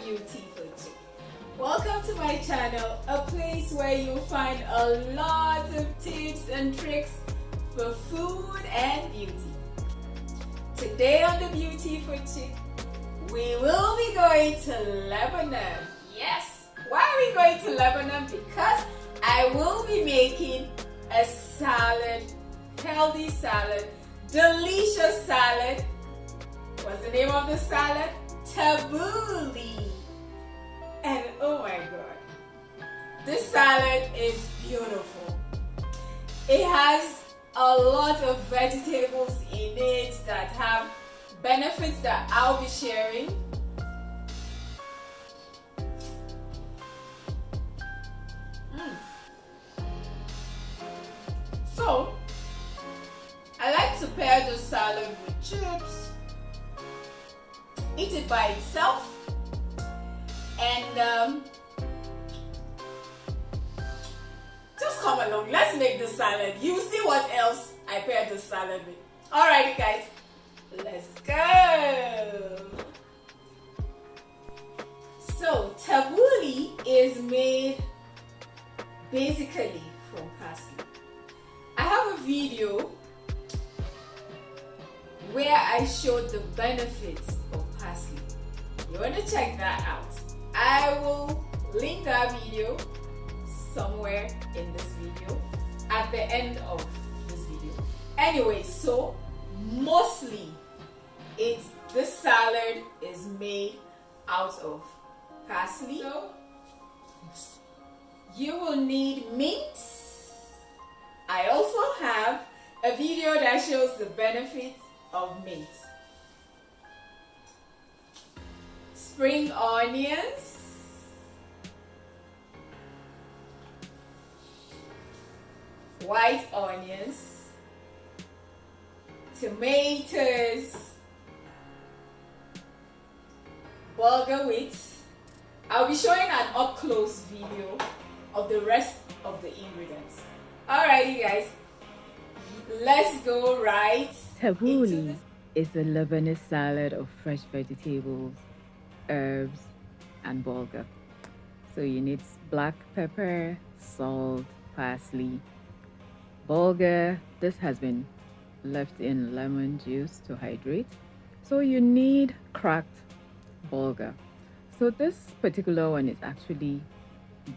Beautiful Chick. Welcome to my channel, a place where you'll find a lot of tips and tricks for food and beauty. Today on the Beautiful Chick, we will be going to Lebanon. Yes, why are we going to Lebanon? Because I will be making a salad, healthy salad, delicious salad. What's the name of the salad? Tabboulì. And oh my god, this salad is beautiful. It has a lot of vegetables in it that have benefits that I'll be sharing. So, I like to pair the salad with chips, eat it by itself, and just come along, let's make the salad. You see what else I paired the salad with. Alright guys, let's go. So tabboulì is made basically from parsley. I have a video where I showed the benefits of parsley. You want to check that out? I will link that video somewhere in this video at the end of this video. Anyway, so mostly this salad is made out of parsley. So you will need mint. I also have a video that shows the benefits of mint. Spring onions, white onions, tomatoes, bulgur wheat. I'll be showing an up-close video of the rest of the ingredients. Alrighty guys, let's go right Tabboulì is a Lebanese salad of fresh vegetables, herbs, and bulgur. So you need black pepper, salt, parsley, bulgur. This has been left in lemon juice to hydrate. So you need cracked bulgur. So this particular one is actually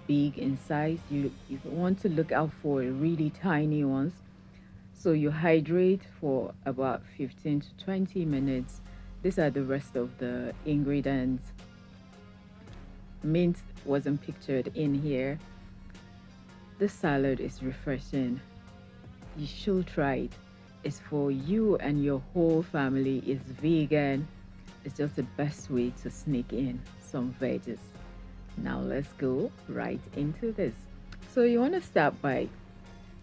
big in size. You want to look out for really tiny ones. So you hydrate for about 15 to 20 minutes. These are the rest of the ingredients. Mint wasn't pictured in here. This salad is refreshing. You should try it. It's for you and your whole family. It's vegan. It's just the best way to sneak in some veggies. Now let's go right into this. So you want to start by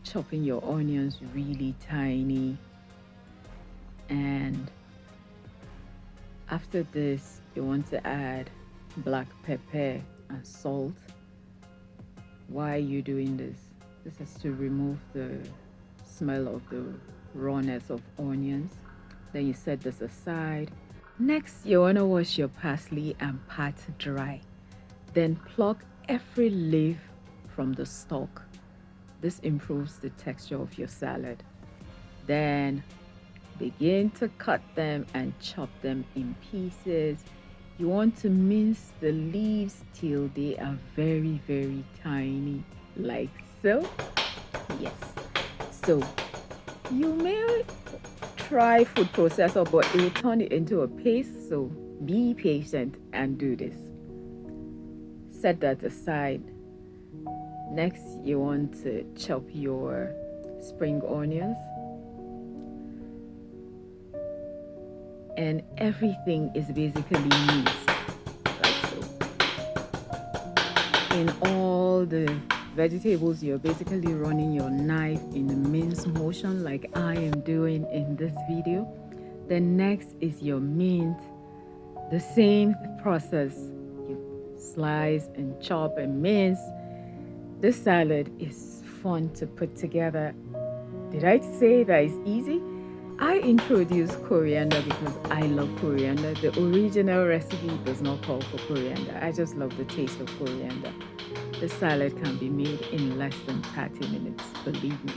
chopping your onions really tiny, and after this you want to add black pepper and salt. Why are you doing this? This is to remove the smell of the rawness of onions. Then you set this aside. Next, you want to wash your parsley and pat dry. Then pluck every leaf from the stalk. This improves the texture of your salad. Then begin to cut them and chop them in pieces. You want to mince the leaves till they are very, very tiny, like so. Yes. So you may try food processor, but it will turn it into a paste. So be patient and do this. Set that aside. Next, you want to chop your spring onions, and everything is basically minced, like so. In all the vegetables, you're basically running your knife in a mince motion like I am doing in this video. Then next is your mint. The same process. You slice and chop and mince. This salad is fun to put together. Did I say that it's easy? I introduced coriander because I love coriander. The original recipe does not call for coriander. I just love the taste of coriander. The salad can be made in less than 30 minutes, believe me.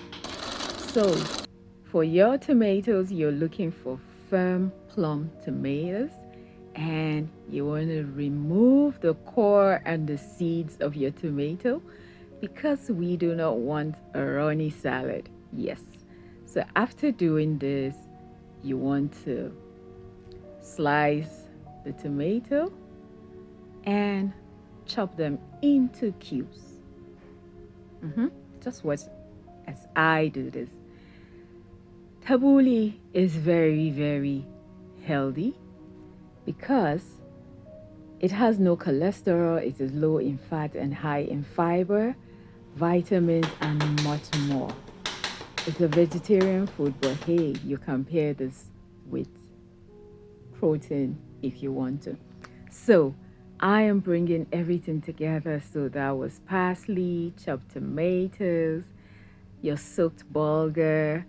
So, for your tomatoes, you're looking for firm plum tomatoes, and you want to remove the core and the seeds of your tomato because we do not want a runny salad. Yes. So after doing this, you want to slice the tomato and chop them into cubes. Just watch as I do this. Tabbouleh is very, very healthy because it has no cholesterol, it is low in fat and high in fiber, vitamins, and much more. It's a vegetarian food, but hey, you can pair this with protein if you want to. So I am bringing everything together. So that was parsley, chopped tomatoes, your soaked bulgur,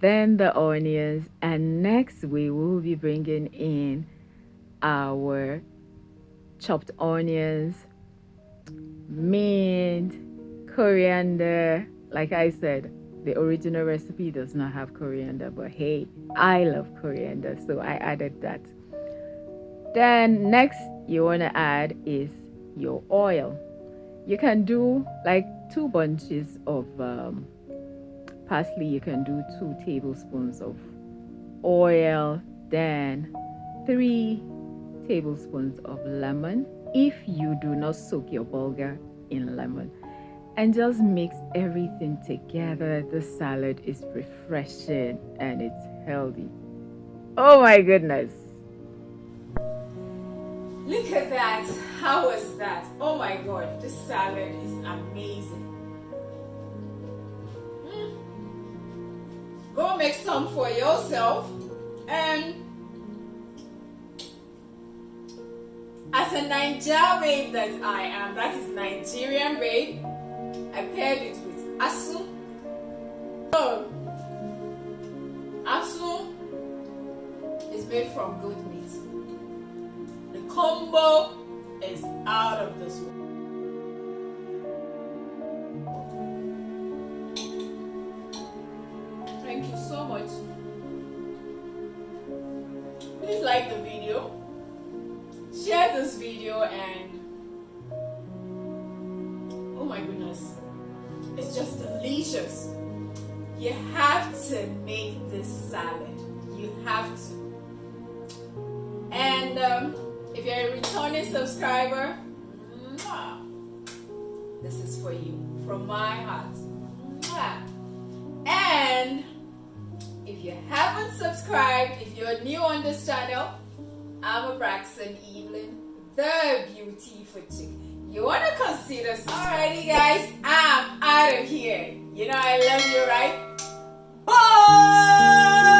then the onions, and next we will be bringing in our chopped onions, mint, coriander. Like I said, the original recipe does not have coriander, but hey, I love coriander, so I added that. Then next you want to add is your oil. You can do like 2 bunches of parsley. You can do 2 tablespoons of oil, then 3 tablespoons of lemon if you do not soak your bulgur in lemon, and just mix everything together. The salad is refreshing and it's healthy. Oh my goodness. Look at that. How was that? Oh my god, this salad is amazing. Go make some for yourself. And as a Nigerian babe that I am, that is Nigerian babe, I paired it with asu. So, asu is made from goat meat. The combo is out of this world. Thank you so much. Please like the video, share this video, and oh my goodness, it's just delicious. You have to make this salad. You have to. And if you're a returning subscriber, this is for you from my heart. And if you haven't subscribed, if you're new on this channel, I'm a Braxton Evelyn, the beautiful chick. You want to consider. Alrighty guys, I'm out of here. You know I love you, right? Bye!